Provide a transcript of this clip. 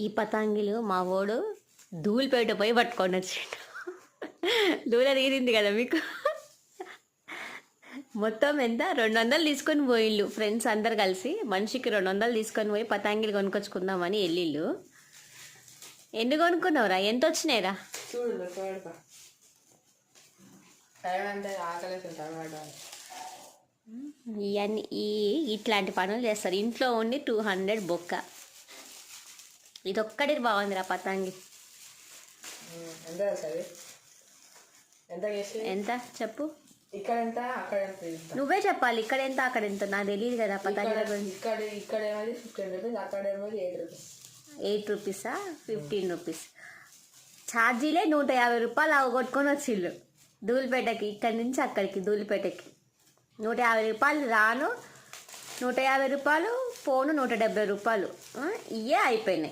ఈ పతంగిలు మా వాడు ధూళిపేట పోయి పట్టుకొని వచ్చిండు. దూల తీరింది కదా మీకు. మొత్తం ఎంత 200 తీసుకొని పోయిళ్ళు ఫ్రెండ్స్ అందరు కలిసి, మనిషికి 200 తీసుకొని పోయి పతంగిలు కొనుక్కొచ్చుకుందామని వెళ్ళిళ్ళు. ఎన్ని కొనుక్కున్నావురా? ఎంత వచ్చినాయిరా? చూడు ఇవన్నీ ఇట్లాంటి పనులు చేస్తారు ఇంట్లో ఉండి. 200 బొక్క. ఇదొక్కటి బాగుందిరా పతంగి. ఎంత చెప్పు. ఇక్కడ ఎంత అక్కడ ఎంత? నువ్వే చెప్పాలి. ఇక్కడ ఎంత అక్కడ ఎంత, నాకు తెలియదు కదా పతంగిల గురించి. ఇక్కడ ఏమది 15 రూపీస్, అక్కడ ఏమది 8 రూపీస్. 8 రూపీసా 15 రూపీస్? ఛార్జీలే 150 రూపాయలు అవగొట్టుకొని వచ్చిళ్ళు ధూళిపేటకి. ఇక్కడి నుంచి అక్కడికి ధూళిపేటకి 150 రూపాయలు రాను, 150 రూపాయలు పోను, 170 రూపాయలు. ఇవే అయిపోయినాయి.